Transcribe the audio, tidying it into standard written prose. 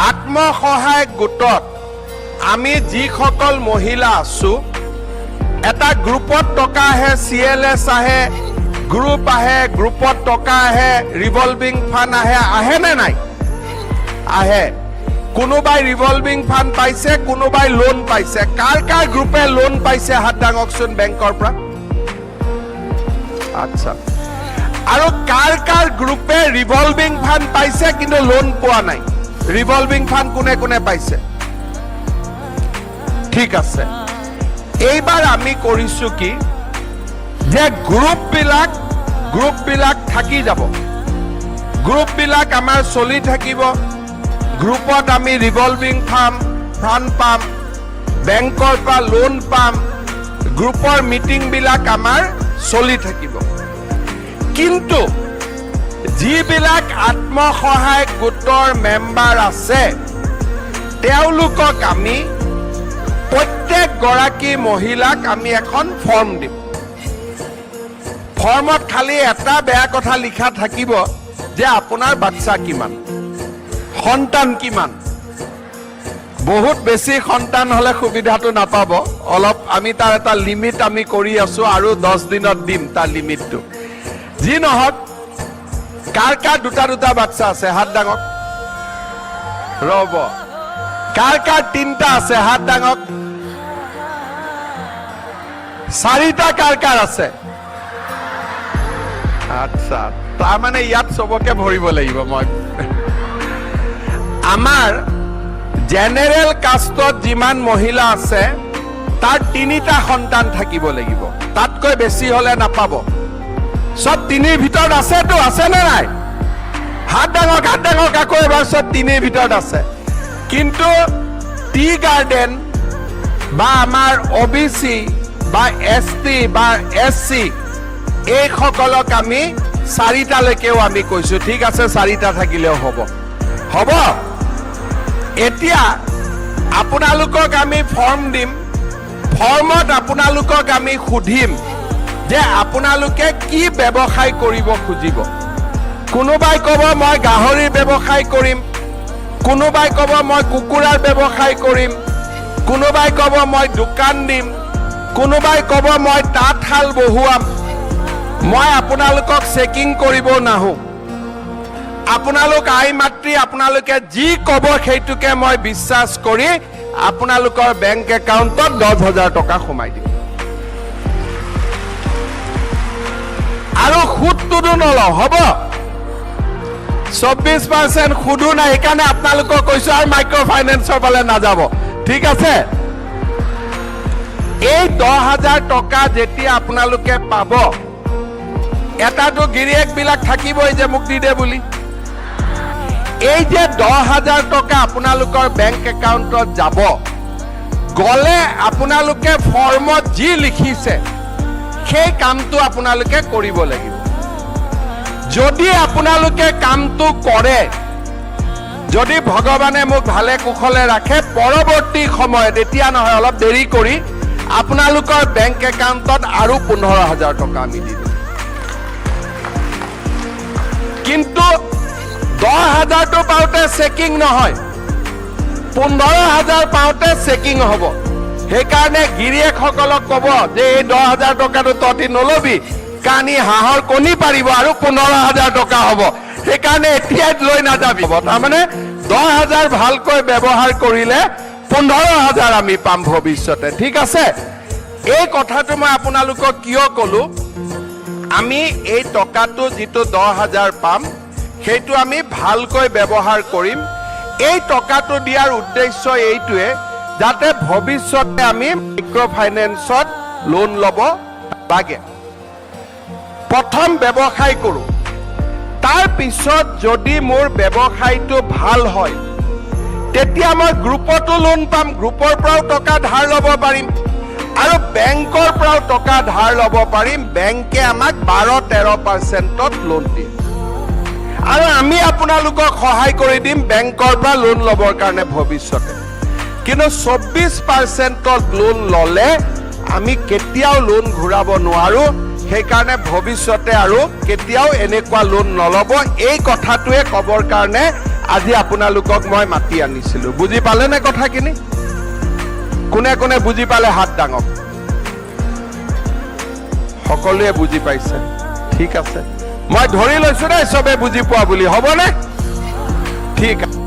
আত্মসহায়ক গোটত আমি যিসকল মহিলা আছো এটা গ্ৰুপত টকা আহে CLS আহে গ্ৰুপ আহে গ্ৰুপত টকা আহে ৰিভলভিং ফান্ড আহে নে নাই আহে কোনোবাই ৰিভলভিং ফান্ড পাইছে কোনোবাই লোন পাইছে কাৰ গ্ৰুপে লোন পাইছে হাত ডাঙকচোন বেংকৰ পৰা আচ্ছা আৰু কাৰ গ্ৰুপে ৰিভলভিং ফান্ড পাইছে কিন্তু লোন পোৱা নাই ৰিভলভিং ফান্ড কোনে পাইছে ঠিক আছে এইবাৰ আমি কৰিছো কি যে গ্ৰুপ বিলাক থাকি যাব গ্ৰুপ বিলাক আমাৰ চলি থাকিব গ্ৰুপত আমি ৰিভলভিং ফান্ড পাম বেংকৰ পৰা লোন পাম গ্ৰুপৰ মিটিং বিলাক আমাৰ চলি থাকিব কিন্তু যিবিলাক আত্মসহায়ক গোটৰ মেম্বাৰ আছে তেওঁলোকক আমি প্ৰত্যেক গৰাকী মহিলাক আমি এখন ফৰ্ম দিম ফৰ্মত খালি এটা বেয়া কথা লিখা থাকিব যে আপোনাৰ বাচ্চা কিমান সন্তান কিমান বহুত বেছি সন্তান হলে সুবিধাটো নাপাব অলপ আমি তাৰ এটা লিমিট আমি কৰি আছো আৰু 10 দিনত দিম তাৰ লিমিটটো যি নহক কাৰ দুটা বাচ্চা আছে হাত ডাঙক ৰব কাৰ তিনটা আছে হাত ডাঙক চাৰিটা কাৰ আছে আচ্ছা তাৰ মানে ইয়াত সবকে ভৰিব লাগিব মই আমাৰ জেনেৰেল কাষ্টত যিমান মহিলা আছে তাৰ তিনিটা সন্তান থাকিব লাগিব তাতকৈ বেছি হলে নাপাব সব তিনিৰ ভিতৰত আছে নে নাই হাত ডাঙক আকৌ এবাৰ সব তিনিৰ ভিতৰত আছে কিন্তু টি গাৰ্ডেন বা আমাৰ OBC বা ST বা SC এই সকলক আমি চাৰিটালৈকেও আমি কৈছো ঠিক আছে চাৰিটা থাকিলেও হ'ব এতিয়া আপোনালোকক আমি ফৰ্ম দিম ফৰ্মত আপোনালোকক আমি সুধিম যে আপোনালোকে কি ব্যৱসায় কৰিব খুজিব কোনোবাই ক'ব মই গাহৰিৰ ব্যৱসায় কৰিম কোনোবাই ক'ব মই কুকুৰাৰ ব্যৱসায় কৰিম কোনোবাই ক'ব মই দোকান দিম কোনোবাই ক'ব মই তাঁতশাল বহুৱাম মই আপোনালোকক চেকিং কৰিব নাহো আপোনালোক আই মাতৃ আপোনালোকে যি ক'ব সেইটোকে মই বিশ্বাস কৰি আপোনালোকৰ বেংক একাউণ্টত 10,000 টকা সোমাই দিম আৰু সুদটো নলওঁ হ'ব 24% সুদো নাই সেইকাৰণে আপোনালোকক কৈছো আৰু মাইক্ৰ ফাইনেন্সৰ ফালে নাযাব ঠিক আছে এই 10,000 টকা যেতিয়া আপোনালোকে পাব এটাটো গিৰিয়েক বিলাক থাকিবই যে মোক দি দে বুলি এই যে 10,000 টকা আপোনালোকৰ বেংক একাউণ্টত যাব গলে আপোনালোকে ফৰ্মত যি লিখিছে সেই কামটো আপোনালোকে কৰিব লাগিব যদি আপোনালোকে কামটো কৰে যদি ভগৱানে মোক ভালে কুশলে ৰাখে পৰৱৰ্তী সময়ত এতিয়া নহয় অলপ দেৰি কৰি আপোনালোকৰ বেংক একাউণ্টত আৰু 15,000 টকা আমি দিম কিন্তু 10,000 টো পাওঁতে চেকিং নহয় 15,000 পাওঁতে চেকিং হ'ব সেইকাৰণে গিৰিয়েকসকলক ক'ব যে এই 10,000 টকাটো তহঁতি নলবি কানি হাঁহৰ কণী পাৰিব আৰু 15,000 টকা হ'ব সেইকাৰণে এতিয়াই লৈ নাযাবি তাৰমানে 10,000 ভালকৈ ব্যৱহাৰ কৰিলে 15,000 আমি পাম ভৱিষ্যতে ঠিক আছে এই কথাটো মই আপোনালোকক কিয় ক'লো আমি এই টকাটো যিটো 10,000 পাম সেইটো আমি ভালকৈ ব্যৱহাৰ কৰিম এই টকাটো দিয়াৰ উদ্দেশ্য এইটোৱে যাতে ভৱিষ্যতে আমি মাইক্ৰ ফাইনেন্সত লোন ল'ব লাগে প্ৰথম ব্যৱসায় কৰো তাৰ পিছত যদি মোৰ ব্যৱসায়টো ভাল হয় তেতিয়া মই গ্ৰুপতো লোন পাম গ্ৰুপৰ পৰাও টকা ধাৰ ল'ব পাৰিম আৰু বেংকৰ পৰাও টকা ধাৰ ল'ব পাৰিম বেংকে আমাক 12-13%ত লোন দিয়ে আৰু আমি আপোনালোকক সহায় কৰি দিম বেংকৰ পৰা লোন ল'বৰ কাৰণে ভৱিষ্যতে কিন্তু 24%ত লোন ল'লে আমি কেতিয়াও লোন ঘূৰাব নোৱাৰো সেইকাৰণে ভৱিষ্যতে আৰু কেতিয়াও এনেকুৱা লোন নলব এই কথাটোৱে কবৰ কাৰণে আজি আপোনালোকক মই মাতি আনিছিলো বুজি পালে নে কথাখিনি কোনে কোনে বুজি পালে হাত ডাঙক সকলোৱে বুজি পাইছে ঠিক আছে মই ধৰি লৈছো দে সবে বুজি পোৱা বুলি হ'ব নে ঠিক আছে